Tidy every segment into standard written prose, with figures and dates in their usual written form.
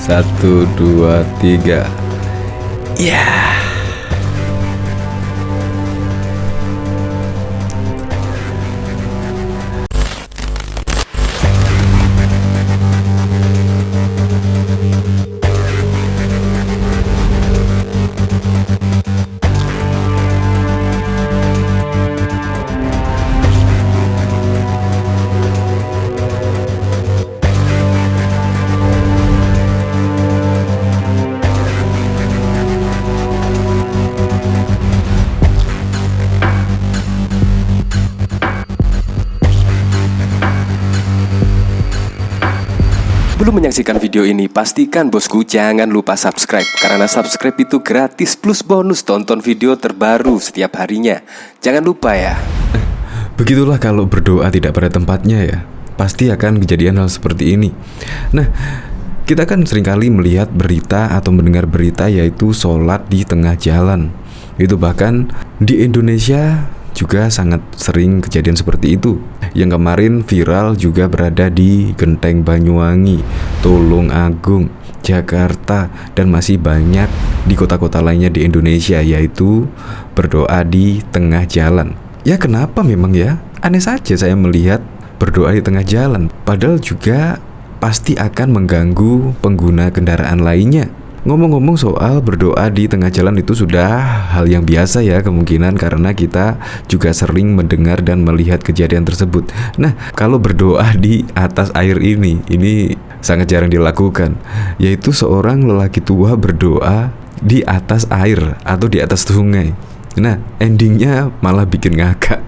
1, 2, 3. Ya. Belum menyaksikan video ini, pastikan bosku jangan lupa subscribe. Karena subscribe itu gratis plus bonus tonton video terbaru setiap harinya. Jangan lupa ya. Begitulah kalau berdoa tidak pada tempatnya ya. Pasti akan kejadian hal seperti ini. Nah, kita kan seringkali melihat berita atau mendengar berita yaitu sholat di tengah jalan. Itu bahkan di Indonesia juga sangat sering kejadian seperti itu. Yang kemarin viral juga berada di Genteng Banyuwangi, Tulung Agung, Jakarta, dan masih banyak di kota-kota lainnya di Indonesia, yaitu berdoa di tengah jalan. Ya kenapa memang ya? Aneh saja saya melihat berdoa di tengah jalan, padahal juga pasti akan mengganggu pengguna kendaraan lainnya. Ngomong-ngomong soal berdoa di tengah jalan itu sudah hal yang biasa ya kemungkinan karena kita juga sering mendengar dan melihat kejadian tersebut. Nah, kalau berdoa di atas air ini sangat jarang dilakukan, yaitu seorang lelaki tua berdoa di atas air atau di atas sungai. Nah, endingnya malah bikin ngakak.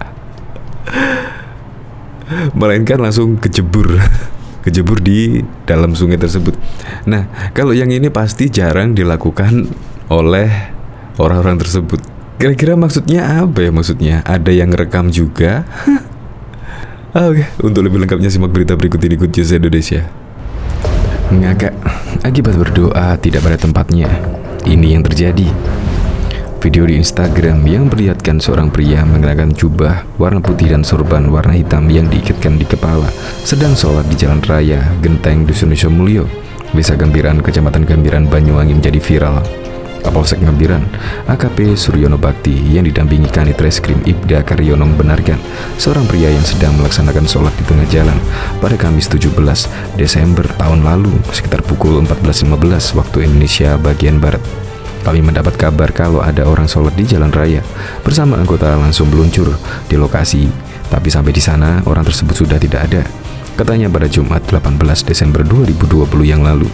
Melainkan langsung kejebur di dalam sungai tersebut. Nah, kalau yang ini pasti jarang dilakukan oleh orang-orang tersebut. Kira-kira maksudnya apa ya maksudnya? Ada yang rekam juga? Oke, untuk lebih lengkapnya simak berita berikut ini Good News Indonesia. Ngakak akibat berdoa tidak pada tempatnya. Ini yang terjadi. Video di Instagram yang memperlihatkan seorang pria mengenakan jubah warna putih dan sorban warna hitam yang diikatkan di kepala sedang sholat di jalan raya Genteng Dusunisa Mulyo, Desa Gambiran, Kecamatan Gambiran, Banyuwangi menjadi viral. Kapolsek Gambiran, AKP Suryono Bakti yang didampingi Kanit Reskrim Ibda Karyono membenarkan seorang pria yang sedang melaksanakan sholat di tengah jalan pada Kamis 17 Desember tahun lalu sekitar pukul 14.15 waktu Indonesia bagian Barat. Kami mendapat kabar kalau ada orang sholat di jalan raya. Bersama anggota langsung meluncur di lokasi. Tapi sampai di sana orang tersebut sudah tidak ada. Katanya pada Jumat 18 Desember 2020 yang lalu.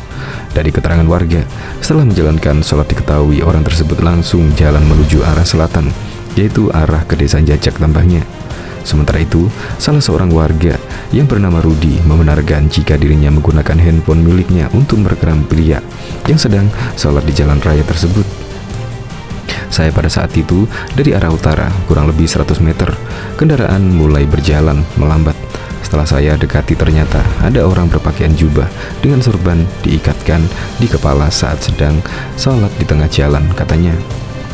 Dari keterangan warga, setelah menjalankan sholat diketahui orang tersebut langsung jalan menuju arah selatan, yaitu arah ke desa Jajak tambahnya. Sementara itu, salah seorang warga yang bernama Rudi membenarkan jika dirinya menggunakan handphone miliknya untuk merekam pria yang sedang sholat di jalan raya tersebut. Saya pada saat itu dari arah utara kurang lebih 100 meter, kendaraan mulai berjalan melambat. Setelah saya dekati ternyata ada orang berpakaian jubah dengan sorban diikatkan di kepala saat sedang sholat di tengah jalan, katanya.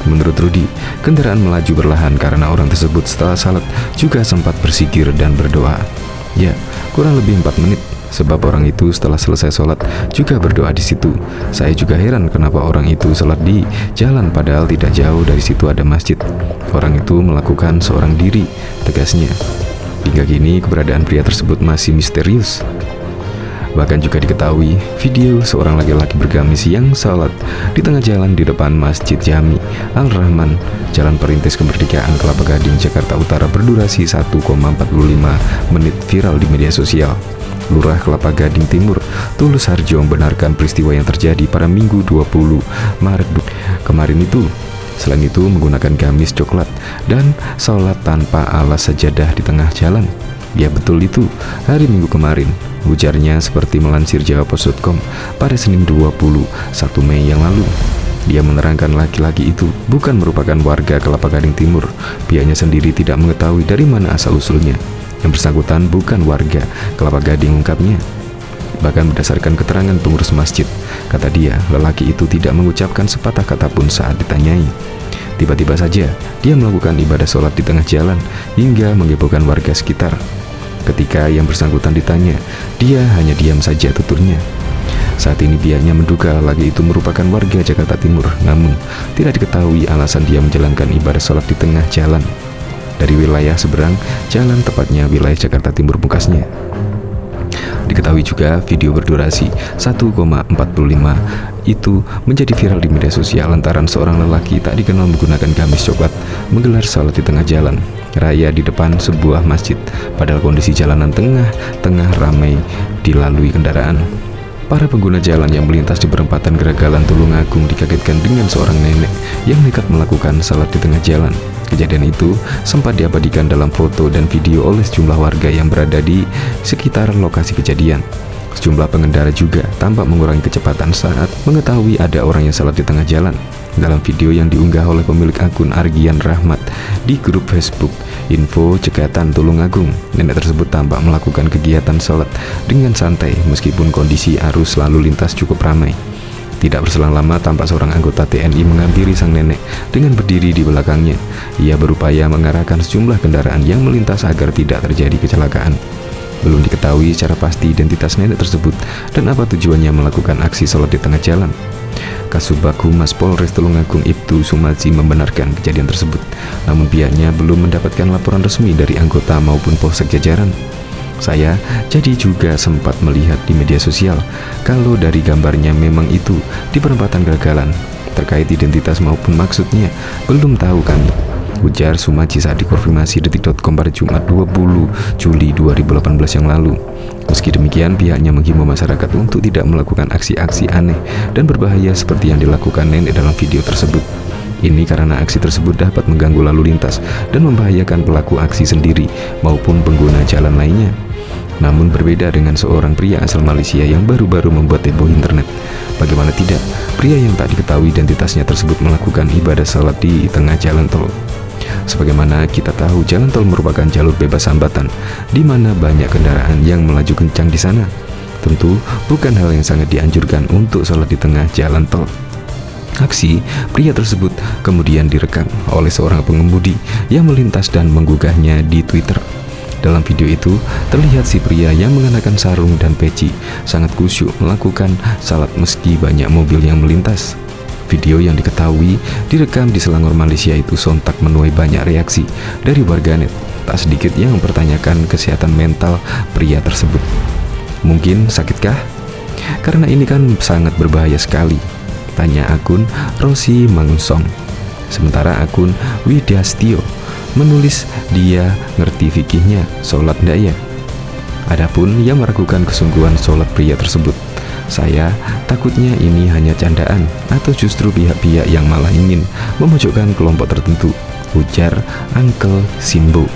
Menurut Rudi, kendaraan melaju perlahan karena orang tersebut setelah salat juga sempat bersikir dan berdoa. Ya, kurang lebih 4 menit, sebab orang itu setelah selesai sholat juga berdoa di situ. Saya juga heran kenapa orang itu sholat di jalan padahal tidak jauh dari situ ada masjid. Orang itu melakukan seorang diri, tegasnya. Hingga kini keberadaan pria tersebut masih misterius. Bahkan juga diketahui video seorang laki-laki bergamis yang salat di tengah jalan di depan Masjid Jami Al-Rahman, Jalan Perintis Kemerdekaan, Kelapa Gading, Jakarta Utara berdurasi 1,45 menit viral di media sosial. Lurah Kelapa Gading Timur, Tulus Harjo membenarkan peristiwa yang terjadi pada Minggu 20 Maret kemarin itu. Selain itu menggunakan gamis coklat dan salat tanpa alas sajadah di tengah jalan. Ya betul itu, hari Minggu kemarin, ujarnya seperti melansir jawapos.com pada Senin 21 Mei yang lalu. Dia menerangkan laki-laki itu bukan merupakan warga Kelapa Gading Timur. Pihaknya sendiri tidak mengetahui dari mana asal-usulnya. Yang bersangkutan bukan warga Kelapa Gading, ungkapnya. Bahkan berdasarkan keterangan pengurus masjid, kata dia, lelaki itu tidak mengucapkan sepatah kata pun saat ditanyai. Tiba-tiba saja, dia melakukan ibadah sholat di tengah jalan hingga menghebohkan warga sekitar. Ketika yang bersangkutan ditanya, dia hanya diam saja tuturnya. Saat ini pihaknya menduga lelaki itu merupakan warga Jakarta Timur, namun tidak diketahui alasan dia menjalankan ibadah sholat di tengah jalan dari wilayah seberang jalan, tepatnya wilayah Jakarta Timur Bekasnya. Diketahui juga video berdurasi 1,45 itu menjadi viral di media sosial lantaran seorang lelaki tak dikenal menggunakan gamis coklat menggelar salat di tengah jalan raya di depan sebuah masjid, padahal kondisi jalanan tengah ramai dilalui kendaraan. Para pengguna jalan yang melintas di perempatan Geragalan Tulungagung dikagetkan dengan seorang nenek yang nekat melakukan salat di tengah jalan. Kejadian itu sempat diabadikan dalam foto dan video oleh sejumlah warga yang berada di sekitar lokasi kejadian. Sejumlah pengendara juga tampak mengurangi kecepatan saat mengetahui ada orang yang salat di tengah jalan. Dalam video yang diunggah oleh pemilik akun Argian Rahmat di grup Facebook Info Cegatan Tulungagung, nenek tersebut tampak melakukan kegiatan salat dengan santai meskipun kondisi arus lalu lintas cukup ramai. Tidak berselang lama, tampak seorang anggota TNI menghampiri sang nenek dengan berdiri di belakangnya. Ia berupaya mengarahkan sejumlah kendaraan yang melintas agar tidak terjadi kecelakaan. Belum diketahui secara pasti identitas nenek tersebut dan apa tujuannya melakukan aksi sholat di tengah jalan. Kasubag Humas Polres Tulungagung Ibtu Sumaji membenarkan kejadian tersebut, namun pihaknya belum mendapatkan laporan resmi dari anggota maupun polsek jajaran. Saya jadi juga sempat melihat di media sosial kalau dari gambarnya memang itu di perempatan Geragalan. Terkait identitas maupun maksudnya belum tahu kami, ujar Sumaji saat dikonfirmasi Detik.com pada Jumat 20 Juli 2018 yang lalu. Meski demikian, pihaknya menghimbau masyarakat untuk tidak melakukan aksi-aksi aneh dan berbahaya seperti yang dilakukan nenek dalam video tersebut. Ini karena aksi tersebut dapat mengganggu lalu lintas dan membahayakan pelaku aksi sendiri maupun pengguna jalan lainnya. Namun berbeda dengan seorang pria asal Malaysia yang baru-baru membuat heboh internet. Bagaimana tidak, pria yang tak diketahui identitasnya tersebut melakukan ibadah salat di tengah jalan tol. Sebagaimana kita tahu, jalan tol merupakan jalur bebas hambatan, di mana banyak kendaraan yang melaju kencang di sana. Tentu bukan hal yang sangat dianjurkan untuk salat di tengah jalan tol. Aksi pria tersebut kemudian direkam oleh seorang pengemudi yang melintas dan menggugahnya di Twitter. Dalam video itu, terlihat si pria yang mengenakan sarung dan peci sangat khusyuk melakukan salat meski banyak mobil yang melintas. Video yang diketahui direkam di Selangor, Malaysia itu sontak menuai banyak reaksi dari warganet. Tak sedikit yang mempertanyakan kesehatan mental pria tersebut. Mungkin sakitkah? Karena ini kan sangat berbahaya sekali, tanya akun Rosi Mangunsong. Sementara akun Widyastio menulis dia ngerti fikihnya sholat ndak ya. Adapun yang meragukan kesungguhan sholat pria tersebut, saya takutnya ini hanya candaan atau justru pihak-pihak yang malah ingin memojokkan kelompok tertentu, ujar Uncle Simbo.